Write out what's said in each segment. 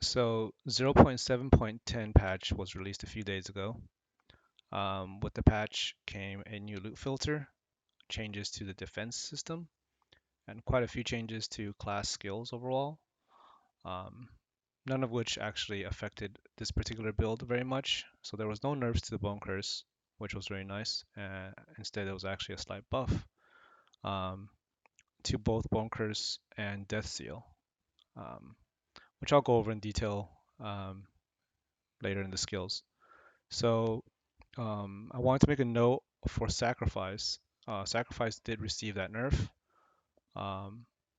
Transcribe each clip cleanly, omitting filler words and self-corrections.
So 0.7.10 patch was released a few days ago. With the patch came a new loot filter, changes to the defense system, and quite a few changes to class skills overall. Um, None of which actually affected this particular build very much. So there was no nerfs to the Bone Curse, which was very nice. Instead, it was actually a slight buff um, to both Bone Curse and Death Seal, um, which I'll go over in detail later in the skills. So I wanted to make a note for Sacrifice. Sacrifice did receive that nerf. Well,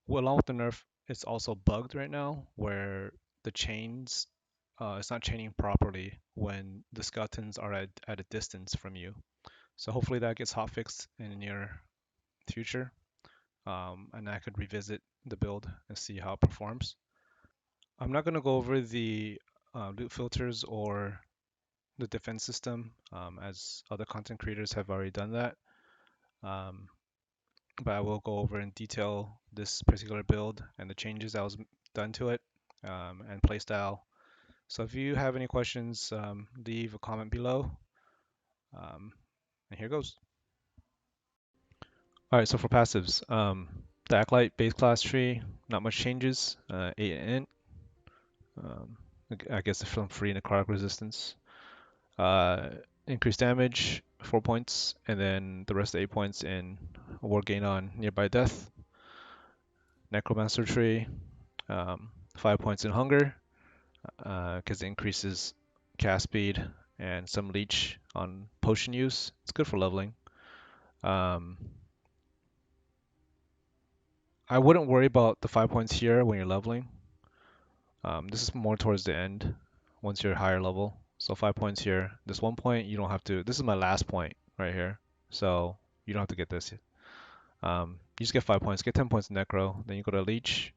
along with the nerf, it's also bugged right now where the chains, it's not chaining properly when the skeletons are at a distance from you. So hopefully that gets hotfixed in the near future, and I could revisit the build and see how it performs. I'm not going to go over the loot filters or the defense system, as other content creators have already done that. Um, but I will go over in detail this particular build and the changes that was done to it, and playstyle. So if you have any questions, leave a comment below. Um, and here goes. All right, so for passives, the Acolyte base class tree, not much changes. 8 int, um, I guess some free necrotic resistance. Uh, Increased damage, 4 points, and then the rest of 8 points in war gain on nearby death. Necromancer tree, 5 points in hunger, because it increases cast speed and some leech on potion use. It's good for leveling. Um, I wouldn't worry about the 5 points here when you're leveling. This is more towards the end, once you're higher level. So 5 points here. This 1 point, you don't have to. This is my last point right here. So you don't have to get this. You just get 5 points. Get 10 points in Necro. Then you go to Leech.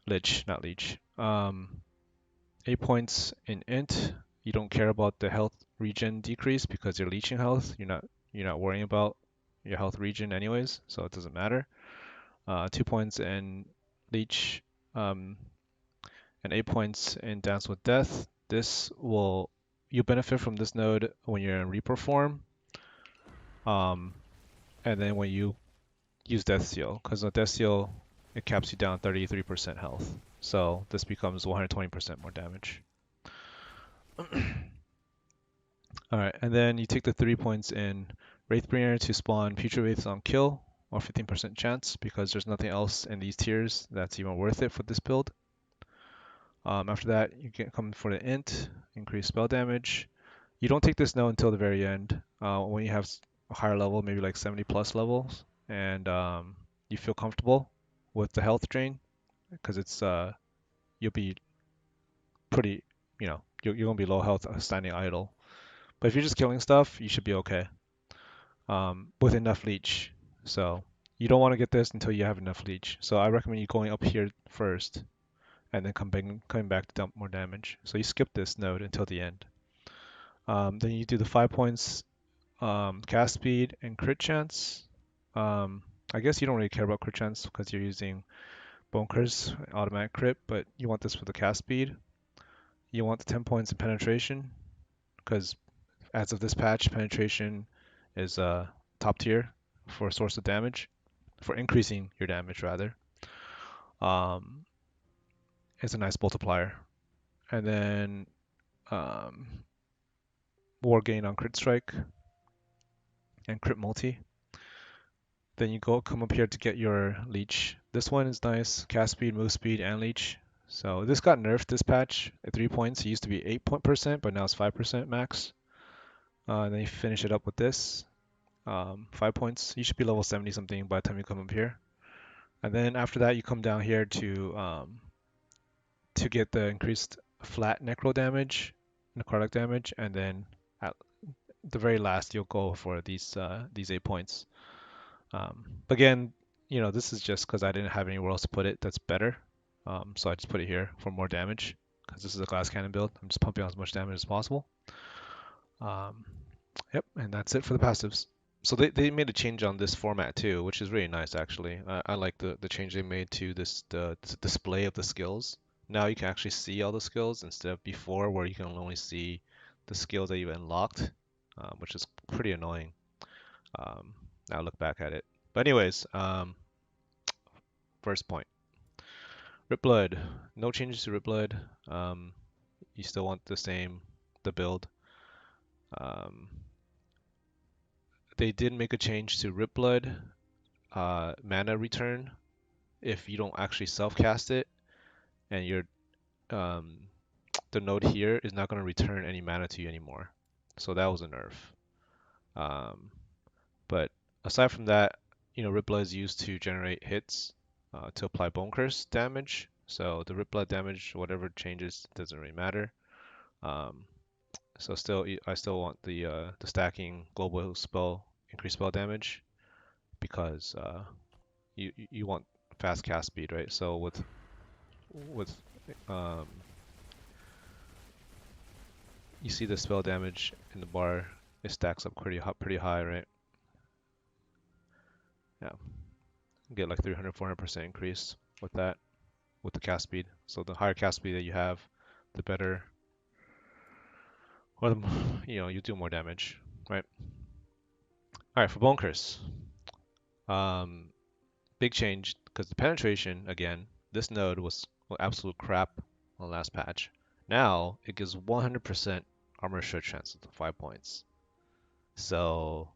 Lich, not Leech. 8 points in Int. You don't care about the health regen decrease because you're leeching health. You're not worrying about your health regen anyways, so it doesn't matter. 2 points in Leech, and 8 points in Dance with Death. You benefit from this node when you're in Reaper form, um, and then when you use Death Seal, because the Death Seal it caps you down 33% health. So this becomes 120% more damage. All right, and then you take the 3 points in Wraithbringer to spawn Future Wraiths on kill, or 15% chance, because there's nothing else in these tiers that's even worth it for this build. After that, you can come for the int, increase spell damage. You don't take this node until the very end, when you have a higher level, maybe like 70 plus levels, and you feel comfortable with the health drain, because you'll be pretty, you're gonna be low health standing idle. But if you're just killing stuff, you should be okay, with enough leech. So you don't want to get this until you have enough leech. So I recommend you going up here first and then coming back to dump more damage. So you skip this node until the end. Then you do the 5 points, cast speed and crit chance. I guess you don't really care about crit chance because you're using Bone Curse automatic crit, but you want this for the cast speed. You want the 10 points in penetration because as of this patch, penetration is top tier for source of damage, for increasing your damage rather. Um, it's a nice multiplier. And then um, war gain on crit strike and crit multi. Then you come up here to get your leech. This one is nice, cast speed, move speed, and leech. So this got nerfed this patch at 3 points. It used to be 8%, but now it's 5% max. And then you finish it up with this, 5 points. You should be level 70 something by the time you come up here. And then after that, you come down here to get the increased flat necro damage, necrotic damage, and then at the very last, you'll go for these 8 points. Again, this is just because I didn't have anywhere else to put it that's better. So I just put it here for more damage because this is a glass cannon build. I'm just pumping out as much damage as possible. Yep, and that's it for the passives. So they made a change on this format too, which is really nice actually. I like the change they made to this the display of the skills. now you can actually see all the skills instead of before where you can only see the skills that you unlocked, which is pretty annoying. Now look back at it. But anyways, first point. Rip Blood. No changes to Rip Blood. You still want the build. Um, they did make a change to Rip Blood mana return if you don't actually self-cast it, and um, the node here is not going to return any mana to you anymore. So that was a nerf. But aside from that, Rip Blood is used to generate hits to apply Bone Curse damage. So the Rip Blood damage, whatever changes, doesn't really matter. So I still want the stacking global spell increased spell damage because you want fast cast speed, right? So with um, you see the spell damage in the bar, it stacks up pretty high, right? Yeah, get like 300, 400% increase with that, with the cast speed. So the higher cast speed that you have, the better, or you do more damage, right? All right, for Bone Curse, big change because the penetration again, this node was absolute crap on the last patch. Now it gives 100% armor shred chance to 5 points. So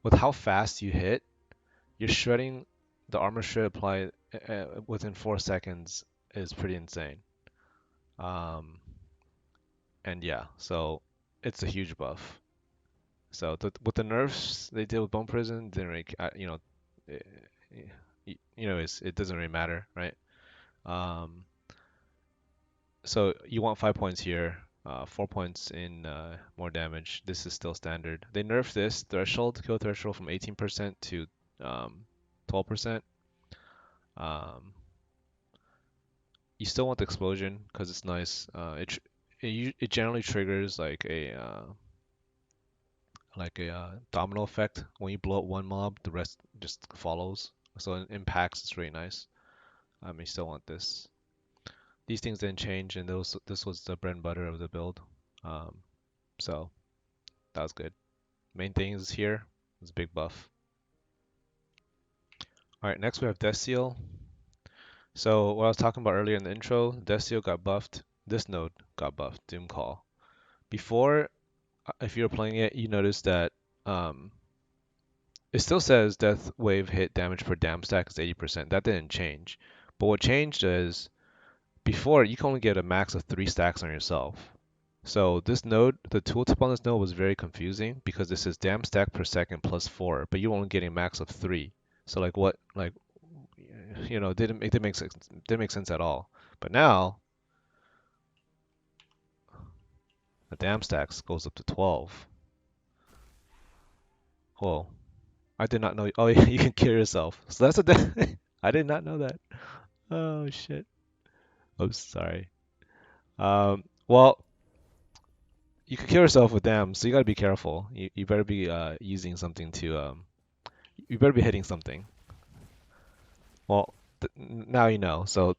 with how fast you hit, you're shredding the armor shred applied within 4 seconds is pretty insane. And yeah, so it's a huge buff. So with the nerfs they did with Bone Prison, didn't really, it, it doesn't really matter, right? Um, so you want 5 points here, 4 points in more damage. This is still standard. They nerfed this threshold, kill threshold from 18% to 12%. You still want the explosion because it's nice. It generally triggers like a domino effect. When you blow up one mob, the rest just follows. So in impacts, it's really nice. You still want this. These things didn't change, and this was the bread and butter of the build. Um, so that was good. Main thing is here is big buff. All right, next we have Death Seal. So what I was talking about earlier in the intro, Death Seal got buffed. This node got buffed, Doom Call. Before, if you were playing it, you noticed that it still says Death Wave hit damage per dam stack is 80%. That didn't change. But what changed is before you can only get a max of 3 stacks on yourself. So this node, the tooltip on this node was very confusing because this is dam stack per second plus 4, but you're only getting a max of 3. So didn't make sense at all. But now the dam stacks goes up to 12. Whoa. I did not know. Oh, yeah, you can kill yourself. So that's a. I did not know that. Oh shit. I'm sorry. Well, you can kill yourself with them, so you gotta be careful. You better be using something to You better be hitting something. Well, now you know. So,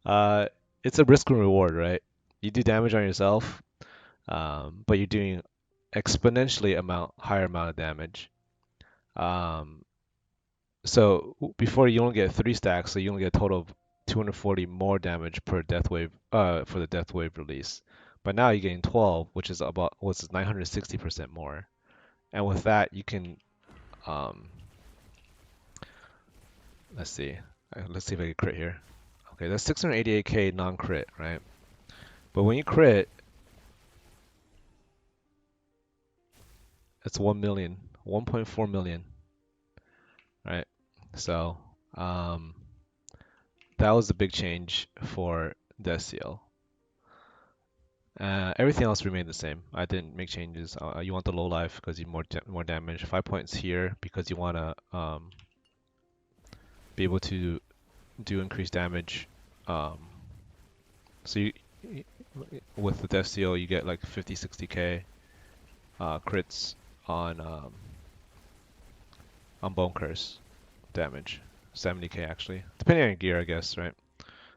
uh, it's a risk and reward, right? You do damage on yourself, but you're doing exponentially higher amount of damage. Um, So before you only get 3 stacks, so you only get a total of 240 more damage per death wave for the death wave release. But now you're getting 12, which is about 960% more. And with that, you can um let's see. Let's see if I can crit here. Okay, that's 688k non-crit, right? But when you crit, it's 1 million, 1.4 million, right? So, that was the big change for Death Seal. Everything else remained the same. I didn't make changes. You want the low life because you more damage. 5 points here because you want to be able to do increased damage. Um, so with the Death Seal, you get like 50, 60k crits on Bone Curse damage. 70k actually, depending on your gear, I guess, right?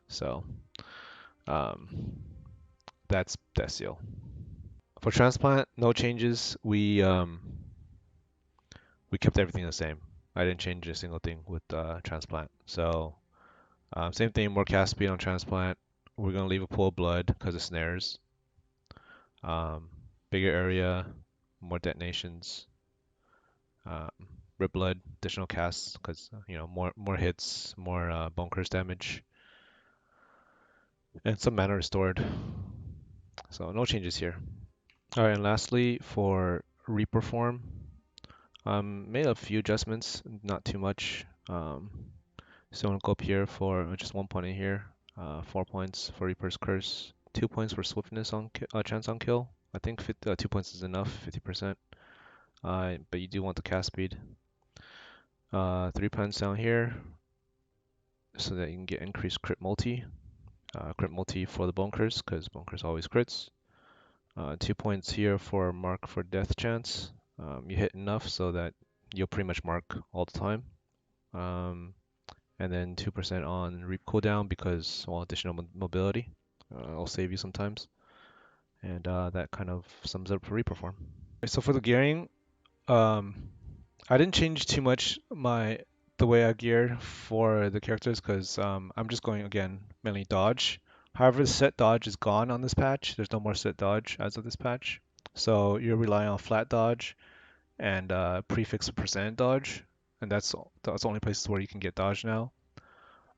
So um, that's Desil. For transplant, no changes. We kept everything the same. I didn't change a single thing with transplant. So same thing, more cast speed on transplant. We're gonna leave a pool of blood because of snares. Bigger area, more detonations. Um, Rip blood, additional casts because more hits, more bone curse damage, and some mana restored. So no changes here. All right, and lastly for Reaper form, made a few adjustments, not too much. So I'm gonna go up here for just 1 point in here, 4 points for Reaper's Curse, 2 points for Swiftness on chance on kill. I think 2 points is enough, 50%. But you do want the cast speed. 3 points down here so that you can get increased crit multi. Crit multi for the Bone Curse because Bone Curse always crits. 2 points here for mark for death chance. You hit enough so that you'll pretty much mark all the time. And then 2% on reap cooldown because, well, additional mobility. It'll save you sometimes. And that kind of sums up for Reaper form. So for the gearing, um, I didn't change too much the way I gear for the characters because I'm just going again mainly dodge. However, the set dodge is gone on this patch. There's no more set dodge as of this patch. So you're relying on flat dodge and prefix percent dodge, and that's the only places where you can get dodge now.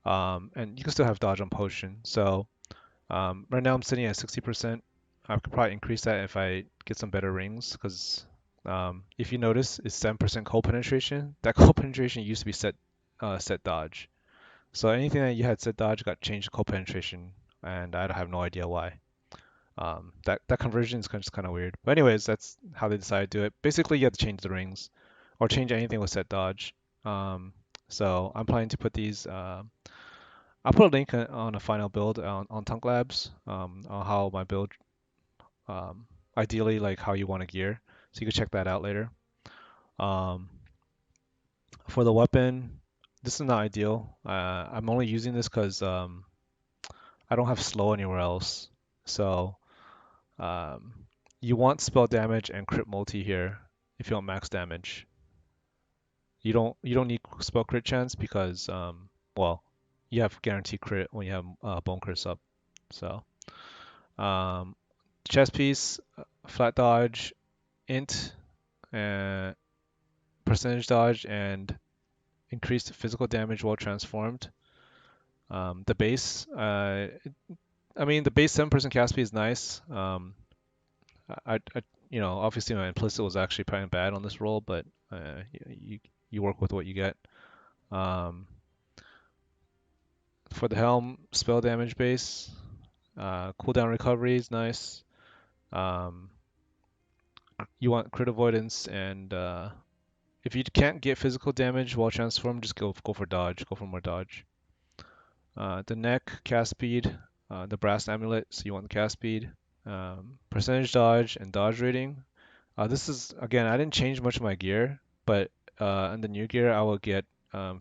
And you can still have dodge on potion. So right now I'm sitting at 60%. I could probably increase that if I get some better rings because if you notice, it's 7% cold penetration. That cold penetration used to be set dodge. So anything that you had set dodge got changed to cold penetration, and I have no idea why. That conversion is just kind of weird. But anyways, that's how they decided to do it. Basically, you have to change the rings or change anything with set dodge. So I'm planning to put these. I'll put a link on a final build on Tunk Labs on how my build, um, ideally like how you want to gear. So you can check that out later. Um, for the weapon, this is not ideal. I'm only using this because I don't have slow anywhere else. So um, you want spell damage and crit multi here if you want max damage. You don't need spell crit chance because well you have guaranteed crit when you have bone curse up. So um, chest piece, flat dodge, int, uh, percentage dodge, and increased physical damage while transformed. The base, I mean, the base 7% cast speed is nice. Obviously my implicit was actually pretty bad on this roll, but you work with what you get. Um, for the helm, spell damage base, cooldown recovery is nice. Um, you want crit avoidance, and if you can't get physical damage while transformed, just go for dodge. Go for more dodge. The neck, cast speed, the brass amulet, so you want the cast speed. Percentage dodge and dodge rating. This is, again, I didn't change much of my gear, but in the new gear, I will get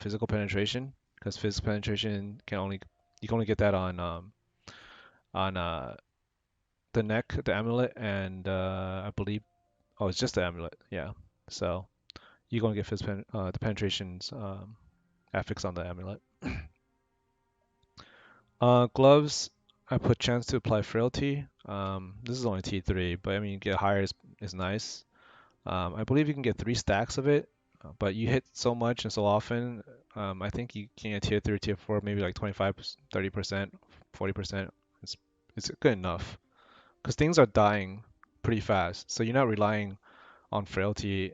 physical penetration because physical penetration you can only get that on the neck, the amulet, and I believe, oh, it's just the amulet, yeah. So you're gonna get the penetrations affix on the amulet. Gloves, I put chance to apply frailty. This is only T3, but I mean, get higher is nice. I believe you can get 3 stacks of it, but you hit so much and so often. I think you can get tier 3, tier 4, maybe like 25, 30%, 40%. It's good enough because things are dying pretty fast. So you're not relying on frailty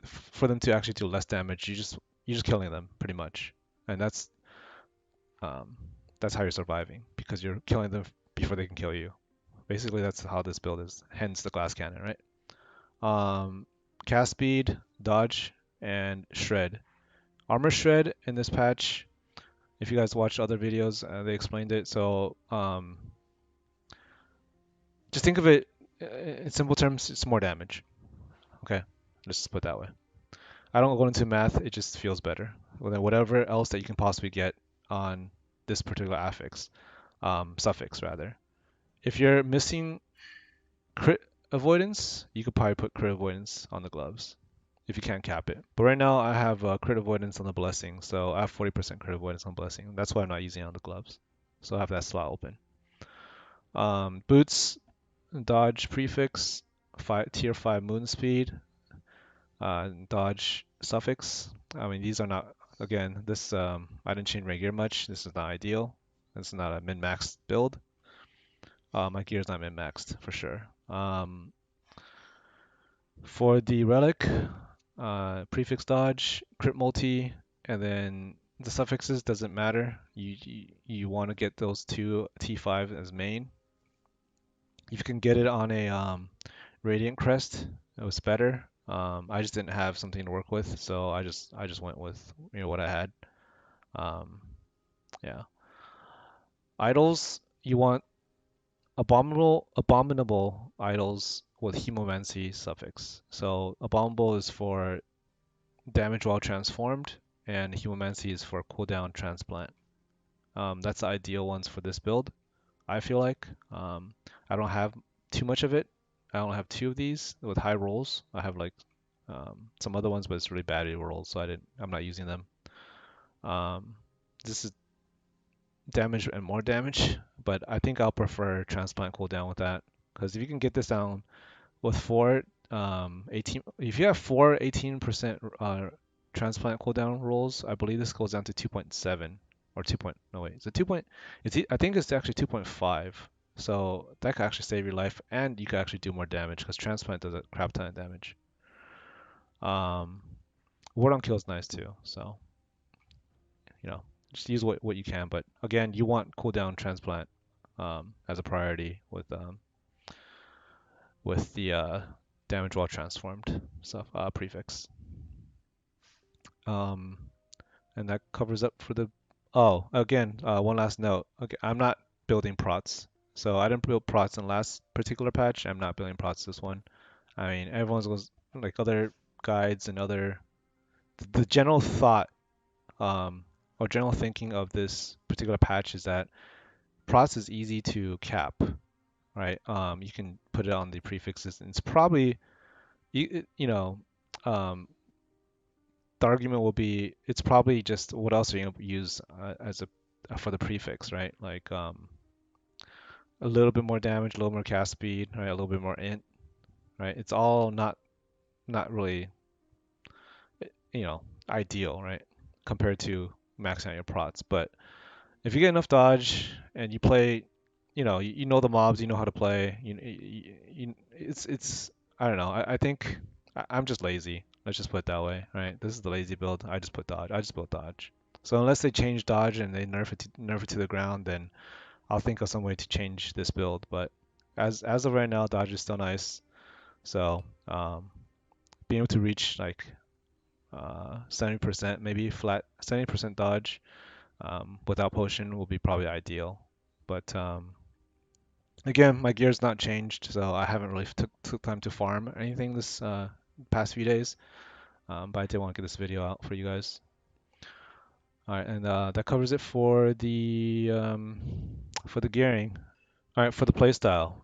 for them to actually do less damage. You're just killing them pretty much, and um, that's how you're surviving because you're killing them before they can kill you. Basically, that's how this build is. Hence the glass cannon, right? Um, Cast speed, dodge, and shred. Armor shred in this patch. If you guys watched other videos, they explained it. So just think of it in simple terms. It's more damage. Okay, let's just put it that way. I don't go into math. It just feels better. well, then whatever else that you can possibly get on this particular suffix rather. If you're missing crit avoidance, you could probably put crit avoidance on the gloves if you can't cap it. But right now I have crit avoidance on the blessing, so I have 40% crit avoidance on blessing. That's why I'm not using it on the gloves. So I have that slot open. Boots, dodge prefix, tier 5 moon speed, dodge suffix. I mean, these are not, again, this, I didn't change my gear much. This is not ideal. This is not a min-maxed build. My gear is not min-maxed for sure. For the relic, prefix dodge, crit multi, and then the suffixes doesn't matter. You want to get those two T5 as main. If you can get it on a Radiant Crest, it was better. I just didn't have something to work with, so I just went with what I had. Yeah. Idols, you want abominable idols with hemomancy suffix. So abominable is for damage while transformed, and hemomancy is for cooldown transplant. That's the ideal ones for this build, I feel like. I don't have too much of it. I only have two of these with high rolls. I have like some other ones, but it's really bad rolls, so I'm not using them. This is damage and more damage, but I think I'll prefer transplant cooldown with that, because if you can get this down with 18, if you have 18% transplant cooldown rolls, I believe this goes down to 2.7 or 2. No wait, it's a 2. I think it's actually 2.5. So that could actually save your life, and you could actually do more damage because transplant does a crap ton of damage. Ward on kill is nice too, so just use what you can. But again, you want cooldown transplant as a priority with the damage while transformed stuff prefix. And that covers up for the. Oh, again, one last note. Okay, I'm not building prots. So I didn't build prots in the last particular patch. I'm not building prots this one. I mean, everyone's goes like other guides and the general thought or general thinking of this particular patch is that prots is easy to cap, right? You can put it on the prefixes, and it's probably um, the argument will be it's probably just what else are you gonna use for the prefix, right? Like a little bit more damage, a little more cast speed, right? A little bit more int, right? It's all not really ideal, right? Compared to maxing out your prots. But if you get enough dodge and you play, you know the mobs, you know how to play. It's I don't know. I think I'm just lazy. Let's just put it that way, right? This is the lazy build. I just put dodge. I just built dodge. So unless they change dodge and they nerf it to the ground, then I'll think of some way to change this build. But as of right now, dodge is still nice. So being able to reach like 70%, maybe flat 70% dodge without potion will be probably ideal. But again, my gear's not changed, so I haven't really took time to farm anything this past few days. But I did want to get this video out for you guys. All right, and that covers it for the gearing. All right, for the playstyle,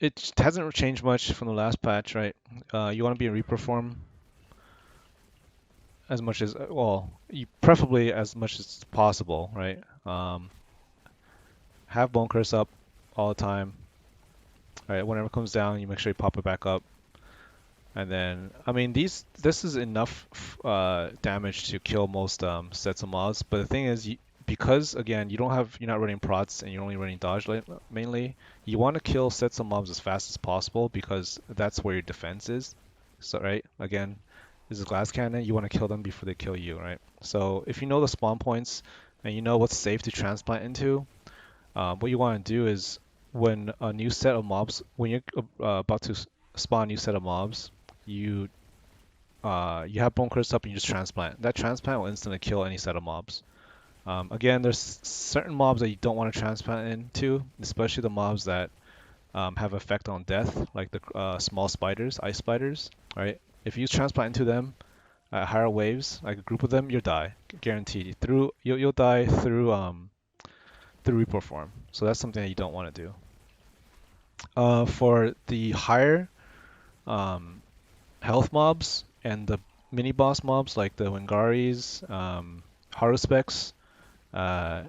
it hasn't changed much from the last patch, right? You want to be in Reaper form as much as preferably as much as possible, right? Have Bone Curse up all the time. All right, whenever it comes down, you make sure you pop it back up. And then, I mean, this is enough damage to kill most sets of mobs. But the thing is, because again, you're not running prots and you're only running dodge mainly. You want to kill sets of mobs as fast as possible because that's where your defense is. So right, again, this is glass cannon. You want to kill them before they kill you, right? So if you know the spawn points and you know what's safe to transplant into, what you want to do is when a new set of mobs, when you're about to spawn a new set of mobs, you have Bone Curse up and you just transplant. That transplant will instantly kill any set of mobs. Again, there's certain mobs that you don't want to transplant into, especially the mobs that have effect on death, like the small spiders, ice spiders. Right? If you transplant into them, at higher waves, like a group of them, you'll die, guaranteed. You'll die through report form. So that's something that you don't want to do. For the higher um, health mobs and the mini boss mobs like the Wingaris, Haruspecs, uh,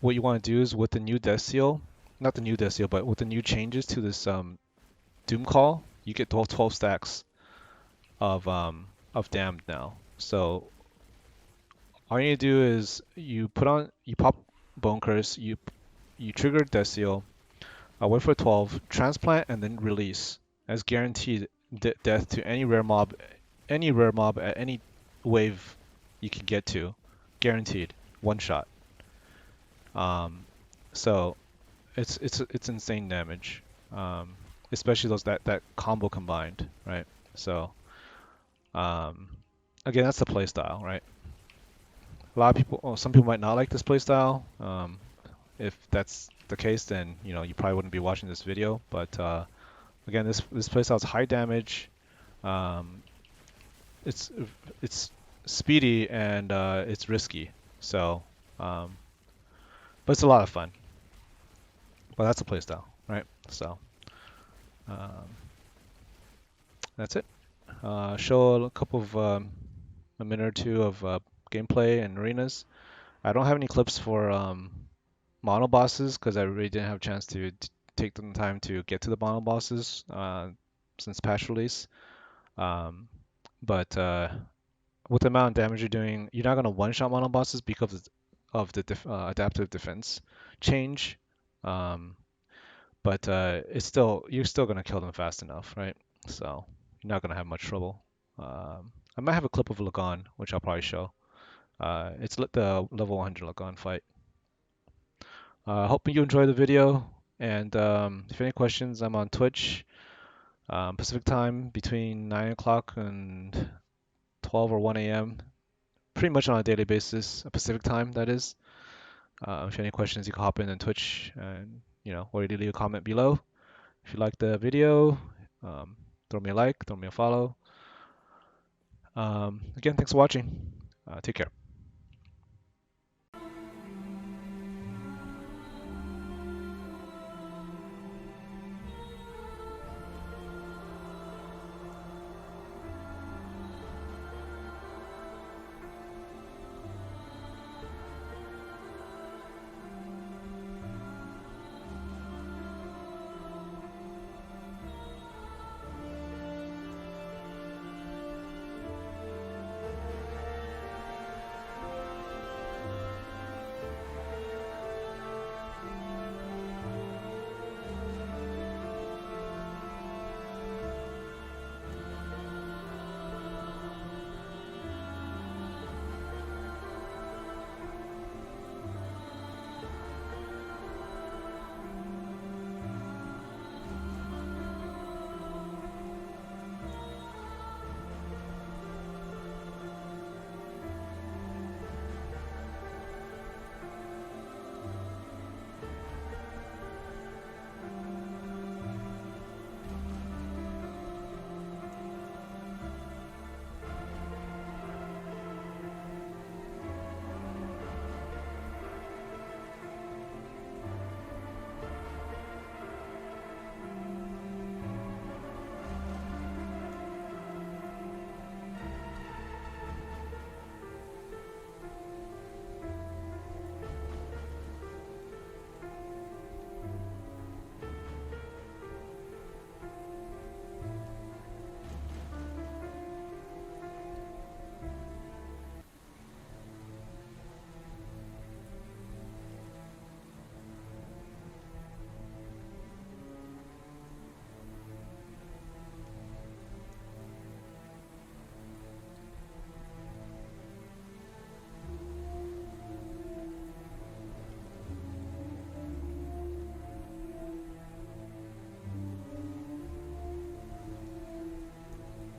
what you want to do is with the new death seal, not the new death seal, but with the new changes to this Doom Call, you get 12 stacks of damned now. So all you need to do is you pop Bone Curse, you trigger Death Seal, wait for 12, transplant, and then release as guaranteed death to any rare mob at any wave you can get to, guaranteed, one shot. Um, so it's insane damage, um, especially those that combo combined, right? So um, again, that's the play style, right? A lot of people, well, some people might not like this play style. If that's the case, then you probably wouldn't be watching this video. But again, this playstyle is high damage. Um, it's it's speedy and it's risky. So, um, but it's a lot of fun. But that's a playstyle, right? So um, that's it. Show a couple of a minute or two of gameplay and arenas. I don't have any clips for mono bosses because I really didn't have a chance to take the time to get to the mono bosses since patch release. Um, but with the amount of damage you're doing, you're not going to one-shot mono bosses because of the adaptive defense change. Um, but you're still going to kill them fast enough, right? So you're not going to have much trouble. I might have a clip of Lagon, which I'll probably show. It's the level 100 Lagon fight. Hope you enjoy the video. And if you have any questions, I'm on Twitch, Pacific time between 9 o'clock and 12 or 1 a.m. Pretty much on a daily basis, Pacific time, that is. If you have any questions, you can hop in on Twitch and, or you leave a comment below. If you like the video, um, throw me a like, throw me a follow. Again, thanks for watching. Take care.